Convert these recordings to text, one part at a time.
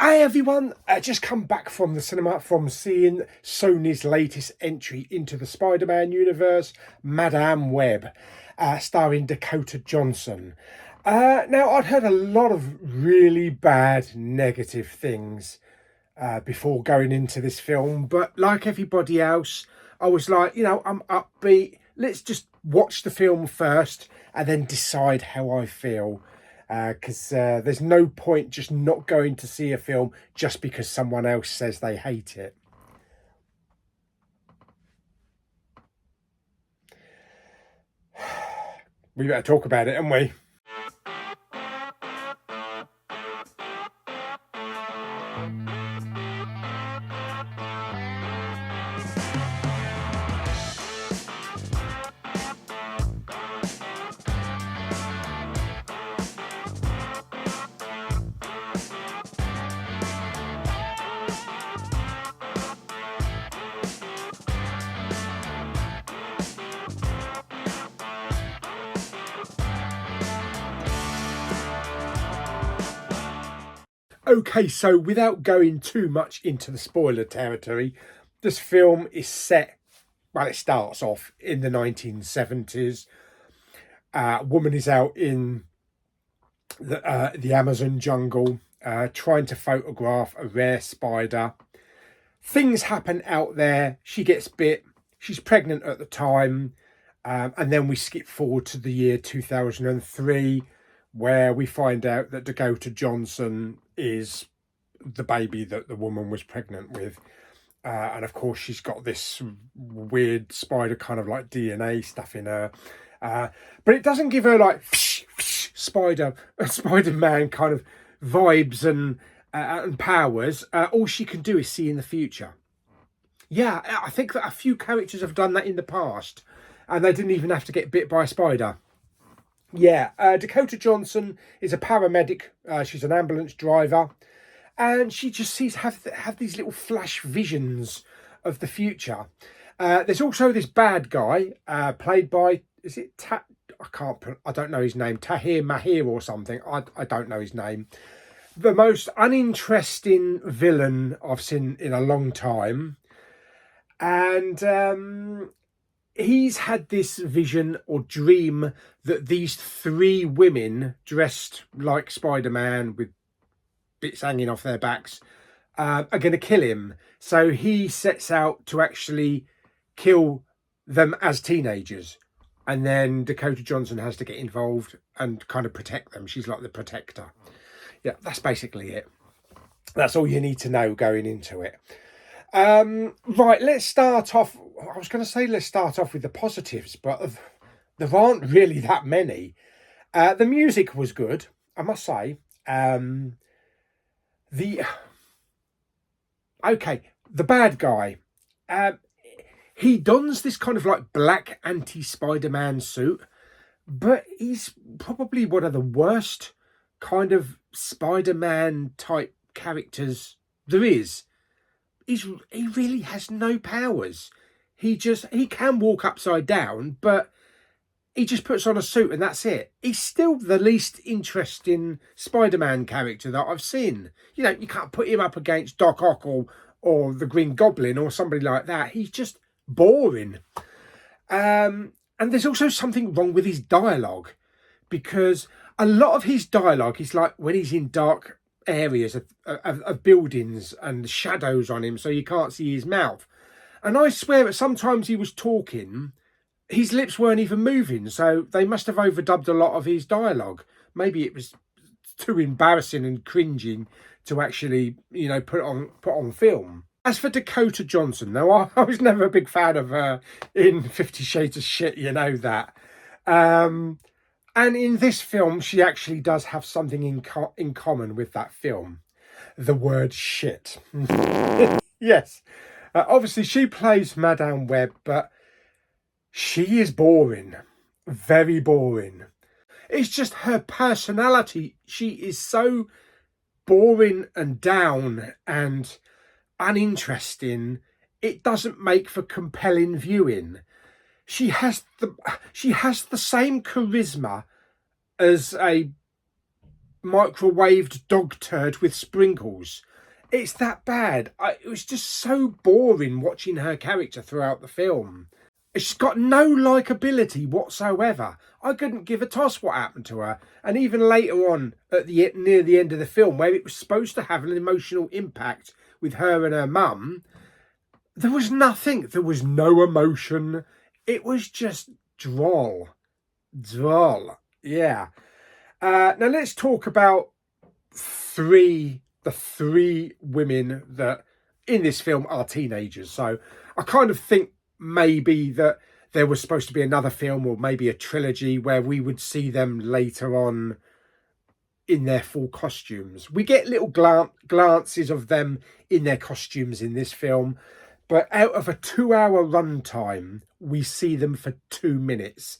Hey everyone, just come back from the cinema from seeing Sony's latest entry into the Spider-Man universe, Madame Web, starring Dakota Johnson. Now, I'd heard a lot of really bad negative things before going into this film, but like everybody else, I was like, I'm upbeat. Let's just watch the film first and then decide how I feel. Because there's no point just not going to see a film just because someone else says they hate it. We better talk about it, haven't we? Okay, so without going too much into the spoiler territory, this film is set, well, it starts off in the 1970s. A woman is out in the Amazon jungle trying to photograph a rare spider. Things happen out there. She gets bit. She's pregnant at the time. And then we skip forward to the year 2003, where we find out that Dakota Johnson is the baby that the woman was pregnant with. And of course, she's got this weird spider kind of like DNA stuff in her. But it doesn't give her like Spider-Man kind of vibes and powers. All she can do is see in the future. Yeah, I think that a few characters have done that in the past, and they didn't even have to get bit by a spider. Yeah, Dakota Johnson is a paramedic. She's an ambulance driver, and she just have these little flash visions of the future. There's also this bad guy played by, is it I don't know his name, Tahir Mahir or something. I don't know his name. The most uninteresting villain I've seen in a long time, and he's had this vision or dream that these three women dressed like Spider-Man with bits hanging off their backs are going to kill him. So he sets out to actually kill them as teenagers. And then Dakota Johnson has to get involved and kind of protect them. She's like the protector. Yeah, that's basically it. That's all you need to know going into it. Right, let's start off. I was going to say let's start off with the positives, but there aren't really that many. The music was good, I must say. The bad guy. He dons this kind of like black anti-Spider-Man suit, but he's probably one of the worst kind of Spider-Man type characters there is. He really has no powers. He can walk upside down, but he just puts on a suit and that's it. He's still the least interesting Spider-Man character that I've seen. You can't put him up against Doc Ock or the Green Goblin or somebody like that. He's just boring. And there's also something wrong with his dialogue, because a lot of his dialogue is like when he's in dark areas of buildings and shadows on him so you can't see his mouth. And I swear that sometimes he was talking, his lips weren't even moving, so they must have overdubbed a lot of his dialogue. Maybe it was too embarrassing and cringing to actually, put on film. As for Dakota Johnson, though, I was never a big fan of her in 50 Shades of Shit, you know that. And in this film, she actually does have something in common with that film. The word shit. Yes. Obviously, she plays Madame Web, but she is boring. Very boring. It's just her personality. She is so boring and down and uninteresting. It doesn't make for compelling viewing. She has the same charisma as a microwaved dog turd with sprinkles. It's that bad. It was just so boring watching her character throughout the film. She's got no likability whatsoever. I couldn't give a toss what happened to her. And even later on, near the end of the film, where it was supposed to have an emotional impact with her and her mum, there was nothing. There was no emotion. It was just droll. Droll. Yeah. Now let's talk about the three women that in this film are teenagers. So I kind of think maybe that there was supposed to be another film or maybe a trilogy where we would see them later on in their full costumes. We get little glances of them in their costumes in this film, but out of a 2-hour runtime, we see them for 2 minutes,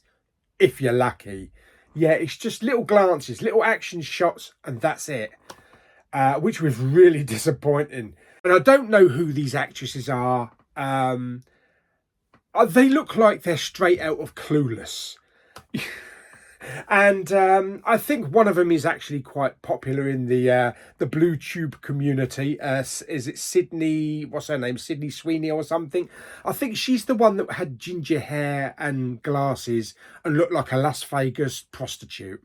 if you're lucky. Yeah, it's just little glances, little action shots, and that's it. Which was really disappointing. And I don't know who these actresses are. They look like they're straight out of Clueless. And I think one of them is actually quite popular in the Blue Tube community. Is it Sydney? What's her name? Sydney Sweeney or something? I think she's the one that had ginger hair and glasses and looked like a Las Vegas prostitute.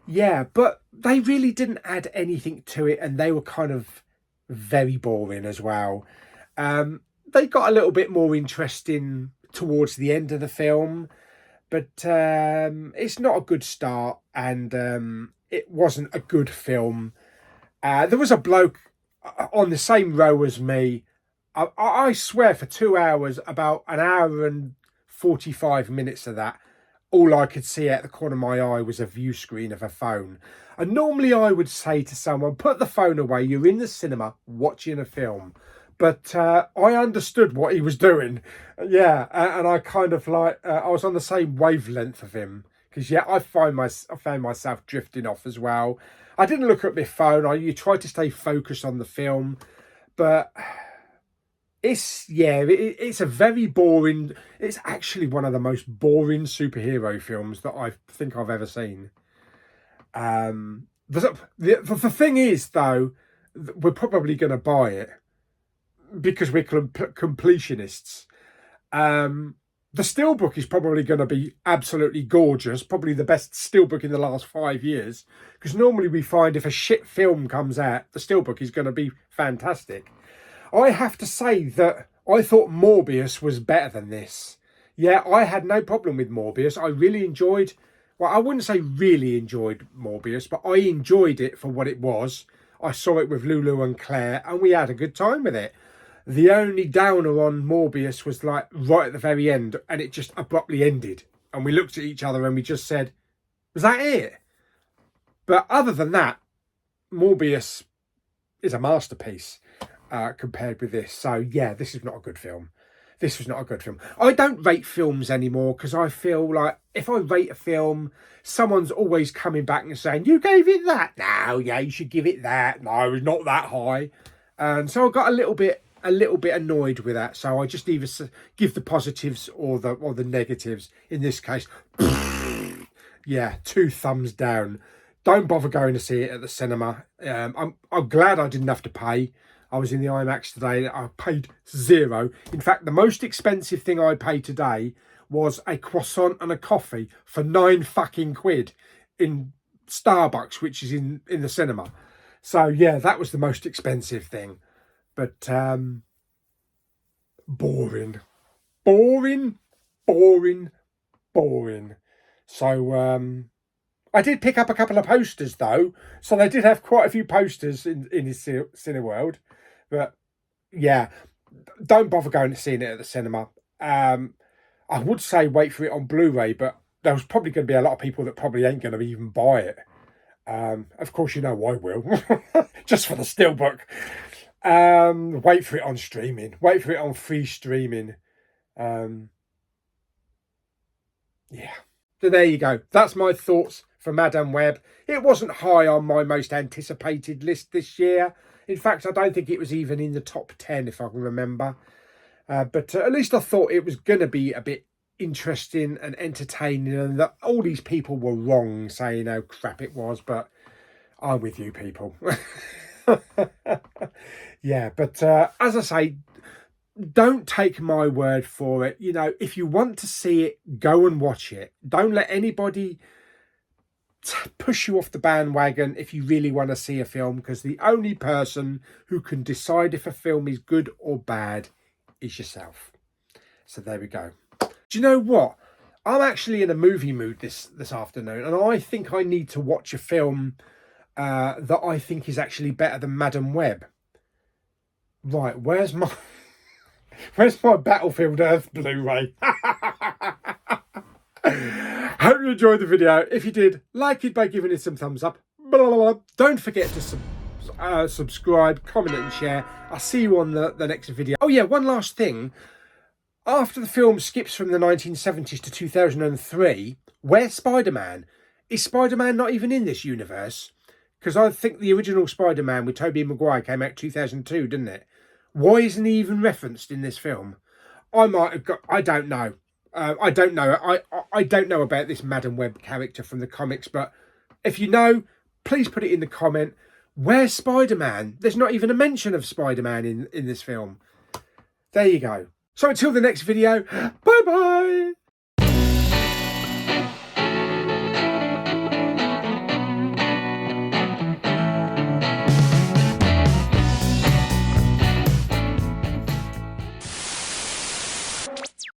Yeah, but they really didn't add anything to it, and they were kind of very boring as well. They got a little bit more interesting towards the end of the film, but it's not a good start, and it wasn't a good film. There was a bloke on the same row as me. I swear for 2 hours, about an hour and 45 minutes of that, all I could see out the corner of my eye was a view screen of a phone. And normally I would say to someone, put the phone away, you're in the cinema watching a film. But I understood what he was doing. Yeah, and I kind of like, I was on the same wavelength of him. Because, yeah, I found myself drifting off as well. I didn't look at my phone. You tried to stay focused on the film. But it's a very boring, it's actually one of the most boring superhero films that I think I've ever seen. The thing is, though, we're probably going to buy it because we're completionists. The Steelbook is probably going to be absolutely gorgeous, probably the best Steelbook in the last 5 years, because normally we find if a shit film comes out, the Steelbook is going to be fantastic. I have to say that I thought Morbius was better than this. Yeah, I had no problem with Morbius. I really enjoyed, well, I wouldn't say really enjoyed Morbius, but I enjoyed it for what it was. I saw it with Lulu and Claire, and we had a good time with it. The only downer on Morbius was like right at the very end, and it just abruptly ended. And we looked at each other and we just said, was that it? But other than that, Morbius is a masterpiece. Compared with this. So yeah, this is not a good film. This was not a good film. I don't rate films anymore because I feel like if I rate a film, someone's always coming back and saying, you gave it that? No, yeah, you should give it that. No, it's not that high. And so I got a little bit annoyed with that. So I just either give the positives or the negatives. In this case, yeah, 2 thumbs down. Don't bother going to see it at the cinema. I'm glad I didn't have to pay. I was in the IMAX today. I paid 0. In fact, the most expensive thing I paid today was a croissant and a coffee for 9 fucking quid in Starbucks, which is in the cinema. So yeah, that was the most expensive thing. But boring. So I did pick up a couple of posters though. So they did have quite a few posters in his Cineworld. But yeah, don't bother going to seeing it at the cinema. I would say wait for it on Blu-ray, but there's probably going to be a lot of people that probably ain't going to even buy it. Of course, you know I will, just for the Steelbook. Wait for it on streaming. Wait for it on free streaming. Yeah. So there you go. That's my thoughts for Madame Web. It wasn't high on my most anticipated list this year. In fact, I don't think it was even in the top 10, if I can remember. But at least I thought it was going to be a bit interesting and entertaining, and that all these people were wrong saying how crap it was. But I'm with you people. Yeah, but as I say, don't take my word for it. You know, if you want to see it, go and watch it. Don't let anybody push you off the bandwagon if you really want to see a film, because the only person who can decide if a film is good or bad is yourself. So there we go. Do you know what? I'm actually in a movie mood this afternoon, and I think I need to watch a film that I think is actually better than Madam Web. Right, where's my Battlefield Earth Blu-ray? Hope you enjoyed the video. If you did, like it by giving it some thumbs up. Don't forget to subscribe, comment and share. I'll see you on the next video. Oh yeah, one last thing. After the film skips from the 1970s to 2003, where's Spider-Man? Is Spider-Man not even in this universe? Because I think the original Spider-Man with Tobey Maguire came out 2002, didn't it? Why isn't he even referenced in this film? I might have got... I don't know. I don't know. I don't know about this Madam Web character from the comics, but if you know, please put it in the comment. Where's Spider-Man? There's not even a mention of Spider-Man in this film. There you go. So until the next video, bye-bye.